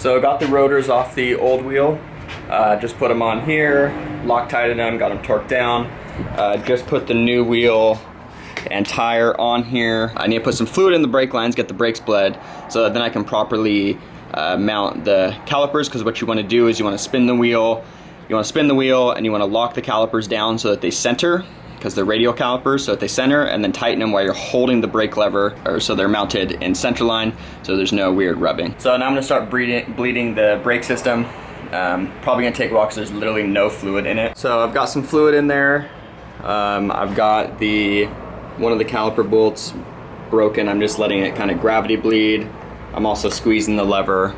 So I got the rotors off the old wheel, just put them on here, Loctited them, got them torqued down. Just put the new wheel and tire on here. I need to put some fluid in the brake lines, get the brakes bled, so that then I can properly mount the calipers, because what you want to do is you want to spin the wheel, and you want to lock the calipers down so that they center, because they're radial calipers, so that they center, and then tighten them while you're holding the brake lever, or so they're mounted in center line, so there's no weird rubbing. So now I'm going to start bleeding the brake system. Probably going to take a while because there's literally no fluid in it. So I've got some fluid in there. I've got one of the caliper bolts broken. I'm just letting it kind of gravity bleed. I'm also squeezing the lever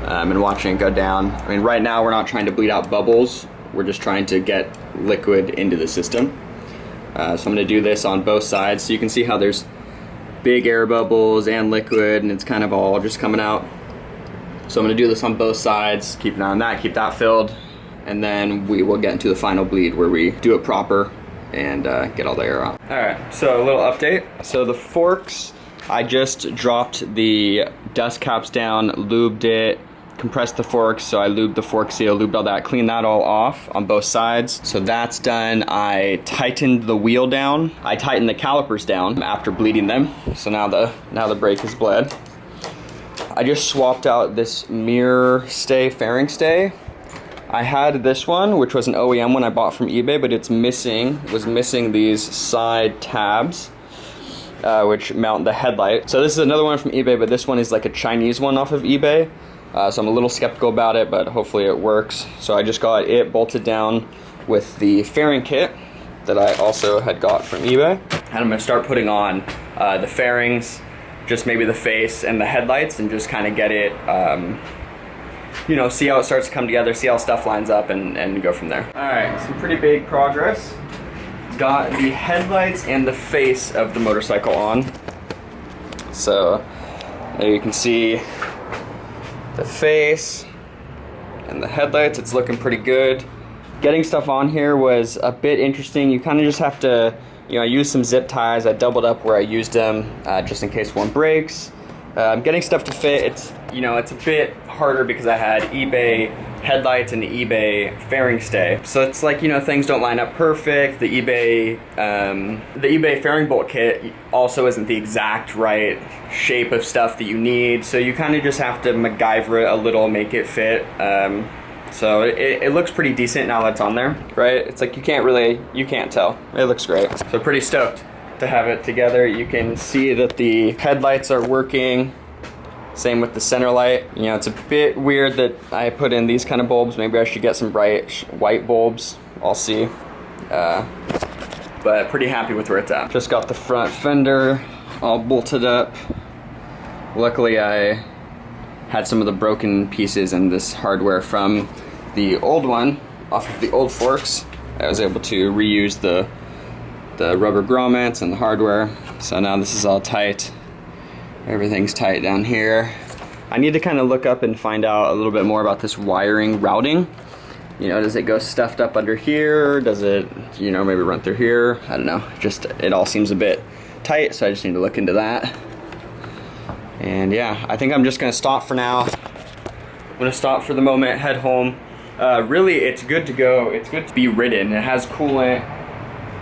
and watching it go down. I mean, right now we're not trying to bleed out bubbles. We're just trying to get liquid into the system. So I'm going to do this on both sides, so you can see how there's big air bubbles and liquid, and it's kind of all just coming out. So I'm going to do this on both sides, keep an eye on that, keep that filled, and then we will get into the final bleed where we do it proper and get all the air out. Alright, so a little update. So the forks, I just dropped the dust caps down, lubed it, compressed the forks, so I lubed the fork seal, lubed all that, cleaned that all off on both sides. So that's done. I tightened the wheel down. I tightened the calipers down after bleeding them. So now the brake is bled. I just swapped out this mirror stay, fairing stay. I had this one, which was an OEM one I bought from eBay, but it was missing these side tabs, which mount the headlight. So this is another one from eBay, but this one is like a Chinese one off of eBay. So I'm a little skeptical about it, but hopefully it works. So I just got it bolted down with the fairing kit that I also had got from eBay. And I'm gonna start putting on the fairings, just maybe the face and the headlights, and just kind of get it, you know, see how it starts to come together, see how stuff lines up, and go from there. All right, some pretty big progress. Got the headlights and the face of the motorcycle on. So there you can see the face and the headlights. It's looking pretty good. Getting stuff on here was a bit interesting. You kind of just have to, you know, I used some zip ties. I doubled up where I used them just in case one breaks. Getting stuff to fit, it's a bit harder because I had eBay headlights and the eBay fairing stay. So it's like, you know, things don't line up perfect. The eBay fairing bolt kit also isn't the exact right shape of stuff that you need. So you kind of just have to MacGyver it a little, make it fit. So it looks pretty decent now that it's on there, right? It's like you can't tell. It looks great. So pretty stoked to have it together. You can see that the headlights are working. Same with the center light. You know, it's a bit weird that I put in these kind of bulbs. Maybe I should get some bright white bulbs. I'll see. But pretty happy with where it's at. Just got the front fender all bolted up. Luckily I had some of the broken pieces in this hardware from the old one off of the old forks. I was able to reuse the rubber grommets and the hardware. So now this is all tight. Everything's tight down here. I need to kind of look up and find out a little bit more about this wiring routing. You know, does it go stuffed up under here? Does it, you know, maybe run through here? I don't know. Just, it all seems a bit tight, so I just need to look into that. And yeah, I think I'm just gonna stop for now. I'm gonna stop for the moment, head home. Really, it's good to go. It's good to be ridden. It has coolant.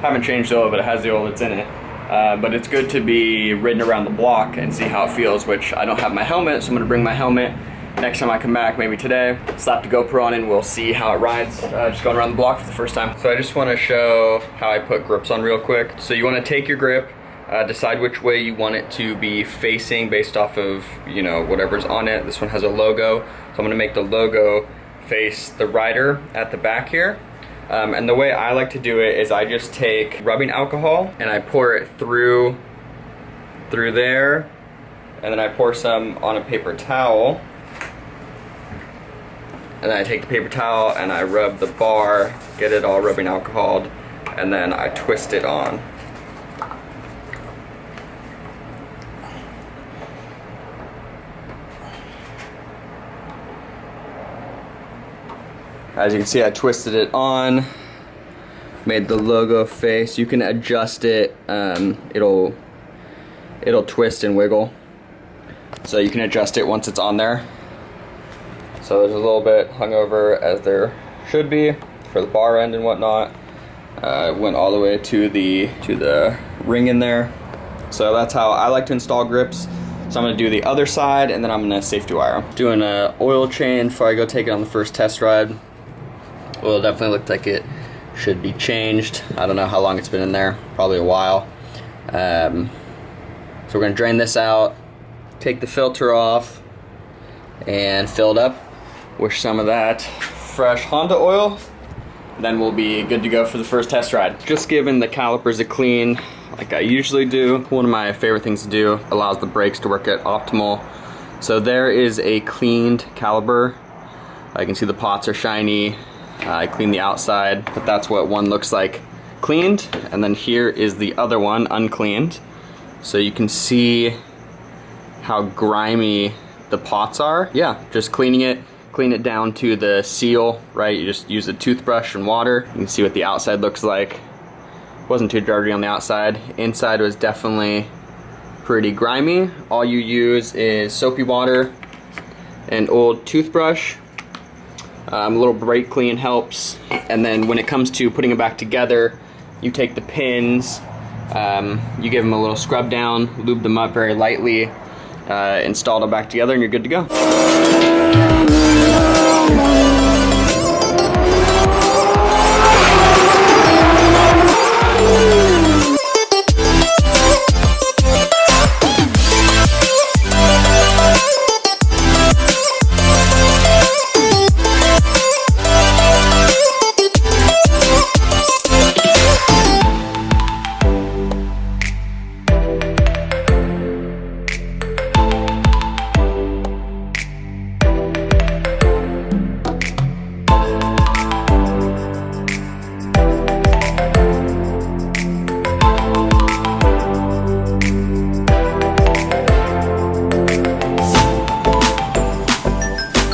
Haven't changed the oil, but it has the oil that's in it. But it's good to be ridden around the block and see how it feels, which I don't have my helmet, so I'm gonna bring my helmet next time I come back, maybe today. Slap the GoPro on and we'll see how it rides, just going around the block for the first time. So I just wanna show how I put grips on real quick. So you wanna take your grip, decide which way you want it to be facing based off of, you know, whatever's on it. This one has a logo, so I'm gonna make the logo face the rider at the back here. And the way I like to do it is I just take rubbing alcohol and I pour it through there, and then I pour some on a paper towel, and then I take the paper towel and I rub the bar, get it all rubbing alcoholed, and then I twist it on. As you can see, I twisted it on, made the logo face. You can adjust it, it'll twist and wiggle. So you can adjust it once it's on there. So there's a little bit hung over, as there should be, for the bar end and whatnot. Went all the way to the ring in there. So that's how I like to install grips. So I'm gonna do the other side, and then I'm gonna safety wire them. Doing an oil change before I go take it on the first test ride. Oil definitely looked like it should be changed. I don't know how long it's been in there, probably a while. So we're gonna drain this out, take the filter off, and fill it up with some of that fresh Honda oil. Then we'll be good to go for the first test ride. Just giving the calipers a clean like I usually do. One of my favorite things to do, allows the brakes to work at optimal. So there is a cleaned caliper. I can see the pots are shiny. I cleaned the outside, but that's what one looks like cleaned. And then here is the other one, uncleaned. So you can see how grimy the pots are. Yeah, just cleaning it. Clean it down to the seal, right? You just use a toothbrush and water. You can see what the outside looks like. Wasn't too dirty on the outside. Inside was definitely pretty grimy. All you use is soapy water, an old toothbrush. A little brake clean helps. And then when it comes to putting it back together, you take the pins, you give them a little scrub down, lube them up very lightly, install them back together, and you're good to go.